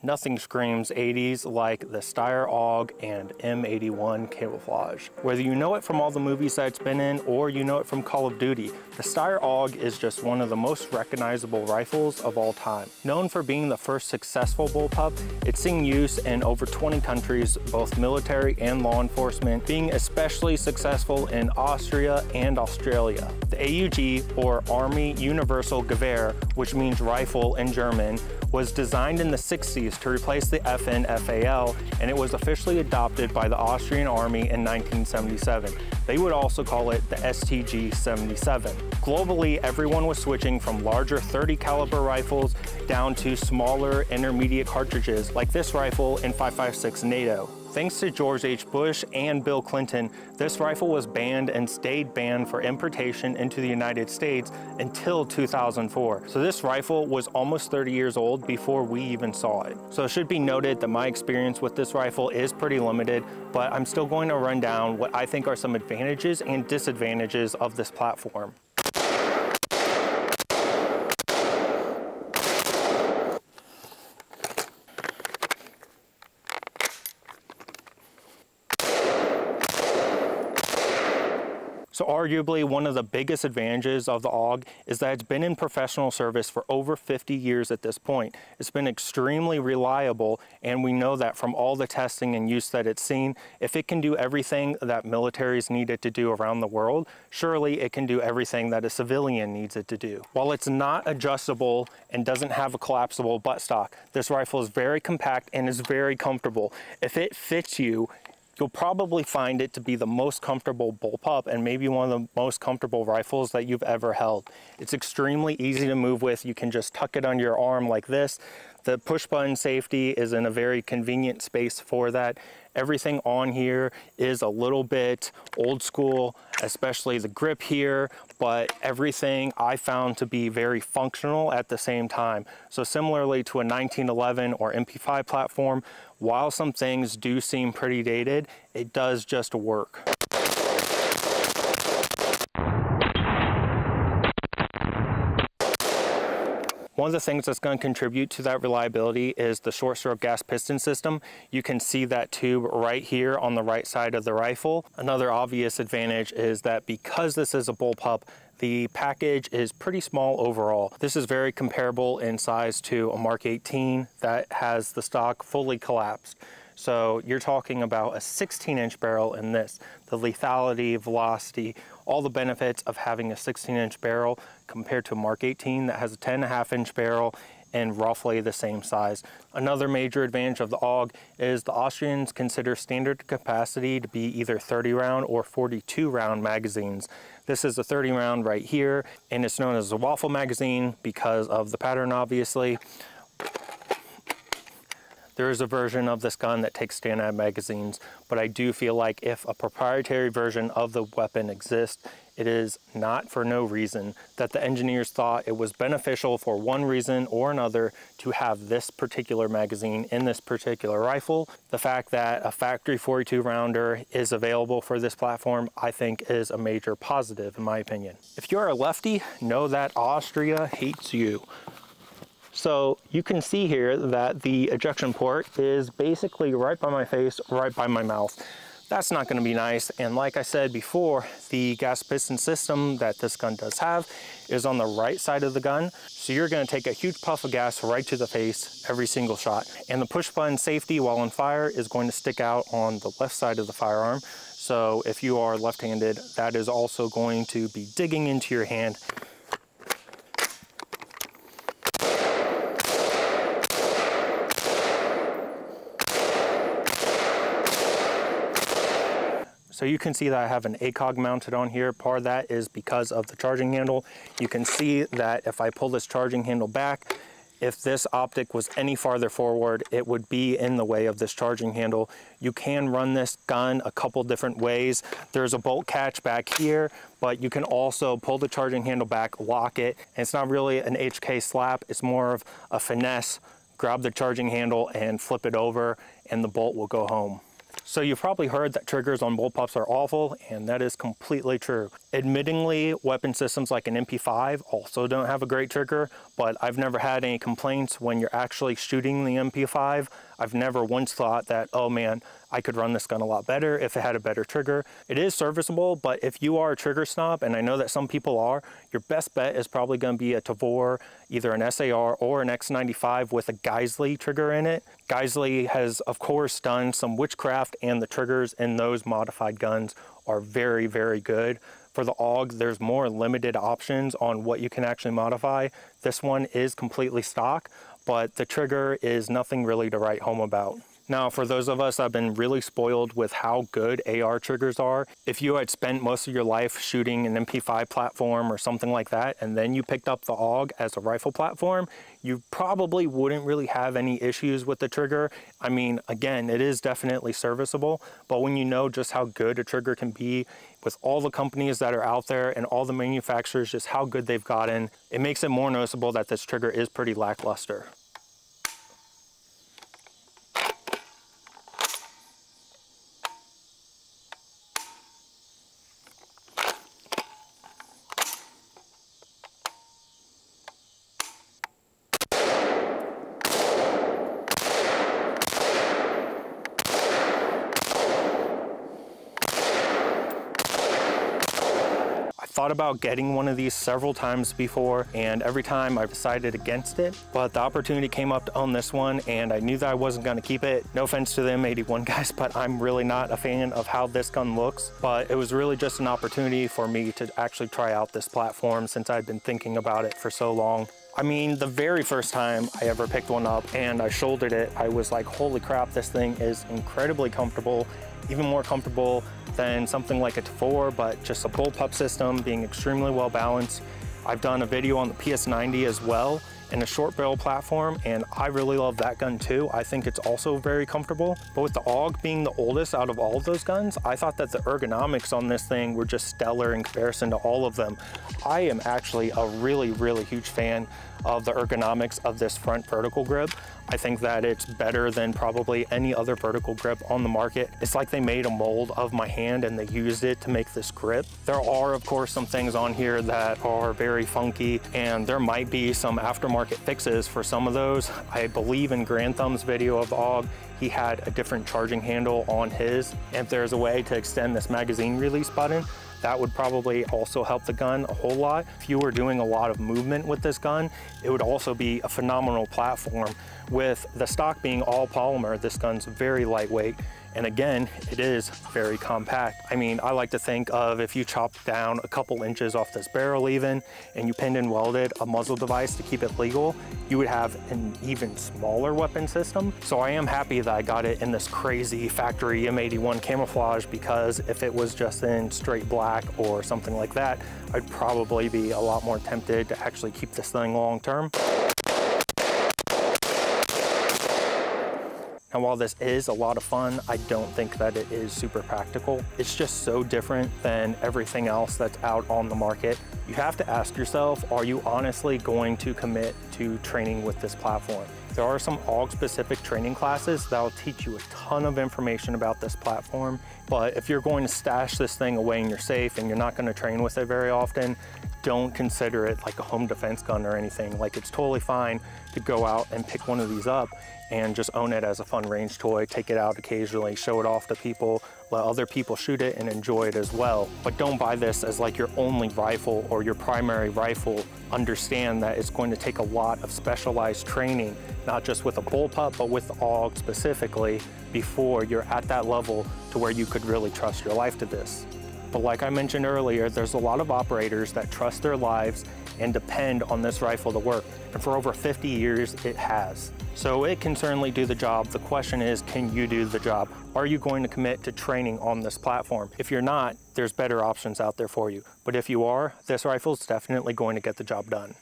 Nothing screams 80s like the Steyr AUG and M81 camouflage. Whether you know it from all the movies that it's been in or you know it from Call of Duty, the Steyr AUG is just one of the most recognizable rifles of all time. Known for being the first successful bullpup, it's seeing use in over 20 countries, both military and law enforcement, being especially successful in Austria and Australia. The AUG, or Army Universal Gewehr, which means rifle in German, was designed in the 60s to replace the FN FAL, and it was officially adopted by the Austrian Army in 1977. They would also call it the STG-77. Globally, everyone was switching from larger 30 caliber rifles down to smaller intermediate cartridges like this rifle in 5.56 NATO. Thanks to George H. Bush and Bill Clinton, this rifle was banned and stayed banned for importation into the United States until 2004. So this rifle was almost 30 years old before we even saw it. So it should be noted that my experience with this rifle is pretty limited, but I'm still going to run down what I think are some advantages and disadvantages of this platform. So arguably one of the biggest advantages of the AUG is that it's been in professional service for over 50 years at this point. It's been extremely reliable, and we know that from all the testing and use that it's seen, if it can do everything that militaries need it to do around the world, surely it can do everything that a civilian needs it to do. While it's not adjustable and doesn't have a collapsible buttstock, this rifle is very compact and is very comfortable. If it fits you, you'll probably find it to be the most comfortable bullpup and maybe one of the most comfortable rifles that you've ever held. It's extremely easy to move with. You can just tuck it under your arm like this. The push button safety is in a very convenient space for that. Everything on here is a little bit old school, especially the grip here, but everything I found to be very functional at the same time. So similarly to a 1911 or MP5 platform, while some things do seem pretty dated, it does just work. One of the things that's going to contribute to that reliability is the short stroke gas piston system. You can see that tube right here on the right side of the rifle. Another obvious advantage is that because this is a bullpup, the package is pretty small overall. This is very comparable in size to a Mark 18 that has the stock fully collapsed. So you're talking about a 16-inch barrel in this. The lethality, velocity, all the benefits of having a 16-inch barrel compared to a Mark 18 that has a 10.5-inch barrel and roughly the same size. Another major advantage of the AUG is the Austrians consider standard capacity to be either 30 round or 42 round magazines. This is a 30 round right here, and it's known as a waffle magazine because of the pattern, obviously. There is a version of this gun that takes standard magazines, but I do feel like if a proprietary version of the weapon exists, it is not for no reason that the engineers thought it was beneficial for one reason or another to have this particular magazine in this particular rifle. The fact that a factory 42 rounder is available for this platform, I think is a major positive in my opinion. If you're a lefty, know that Austria hates you. So you can see here that the ejection port is basically right by my face, right by my mouth. That's not going to be nice. And like I said before, the gas piston system that this gun does have is on the right side of the gun. So you're going to take a huge puff of gas right to the face every single shot. And the push button safety while on fire is going to stick out on the left side of the firearm. So if you are left-handed, that is also going to be digging into your hand. So you can see that I have an ACOG mounted on here. Part of that is because of the charging handle. You can see that if I pull this charging handle back, if this optic was any farther forward, it would be in the way of this charging handle. You can run this gun a couple different ways. There's a bolt catch back here, but you can also pull the charging handle back, lock it. And it's not really an HK slap, it's more of a finesse. Grab the charging handle and flip it over and the bolt will go home. So you've probably heard that triggers on bullpups are awful, and that is completely true. Admittingly, weapon systems like an MP5 also don't have a great trigger, but I've never had any complaints when you're actually shooting the MP5. I've never once thought that, oh man, I could run this gun a lot better if it had a better trigger. It is serviceable, but if you are a trigger snob, and I know that some people are, your best bet is probably going to be a Tavor, either an SAR or an X95 with a Geisley trigger in it. Geisley has, of course, done some witchcraft, and the triggers in those modified guns are very, very good. For the AUG, there's more limited options on what you can actually modify. This one is completely stock, but the trigger is nothing really to write home about. Now, for those of us that have been really spoiled with how good AR triggers are, if you had spent most of your life shooting an MP5 platform or something like that, and then you picked up the AUG as a rifle platform, you probably wouldn't really have any issues with the trigger. I mean, again, it is definitely serviceable, but when you know just how good a trigger can be with all the companies that are out there and all the manufacturers, just how good they've gotten, it makes it more noticeable that this trigger is pretty lackluster. Thought about getting one of these several times before, and every time I've decided against it, but the opportunity came up to own this one, and I knew that I wasn't going to keep it. No offense to the M81 guys, but I'm really not a fan of how this gun looks, but it was really just an opportunity for me to actually try out this platform since I'd been thinking about it for so long. I mean, the very first time I ever picked one up and I shouldered it, I was like, holy crap, this thing is incredibly comfortable, even more comfortable than something like a Tavor, but just a bullpup system, being extremely well balanced. I've done a video on the PS90 as well in a short barrel platform, and I really love that gun too. I think it's also very comfortable. But with the AUG being the oldest out of all of those guns, I thought that the ergonomics on this thing were just stellar in comparison to all of them. I am actually a really, really huge fan of the ergonomics of this front vertical grip. I think that it's better than probably any other vertical grip on the market. It's like they made a mold of my hand and they used it to make this grip. There are, of course, some things on here that are very funky, and there might be some aftermarket fixes for some of those. I believe in Grand Thumb's video of the AUG, he had a different charging handle on his. And if there's a way to extend this magazine release button, that would probably also help the gun a whole lot. If you were doing a lot of movement with this gun, it would also be a phenomenal platform. With the stock being all polymer, this gun's very lightweight, and again, it is very compact. I mean, I like to think of if you chopped down a couple inches off this barrel even, and you pinned and welded a muzzle device to keep it legal, you would have an even smaller weapon system. So I am happy that I got it in this crazy factory M81 camouflage, because if it was just in straight black or something like that, I'd probably be a lot more tempted to actually keep this thing long term. Now, while this is a lot of fun, I don't think that it is super practical. It's just so different than everything else that's out on the market. You have to ask yourself, are you honestly going to commit to training with this platform? There are some AUG-specific training classes that will teach you a ton of information about this platform, but if you're going to stash this thing away in your safe and you're not going to train with it very often, don't consider it like a home defense gun or anything. Like, it's totally fine to go out and pick one of these up and just own it as a fun range toy, take it out occasionally, show it off to people, let other people shoot it and enjoy it as well. But don't buy this as like your only rifle or your primary rifle. Understand that it's going to take a lot of specialized training, not just with a bullpup, but with the AUG specifically, before you're at that level to where you could really trust your life to this. But like I mentioned earlier, there's a lot of operators that trust their lives and depend on this rifle to work. And for over 50 years, it has. So it can certainly do the job. The question is, can you do the job? Are you going to commit to training on this platform? If you're not, there's better options out there for you. But if you are, this rifle is definitely going to get the job done.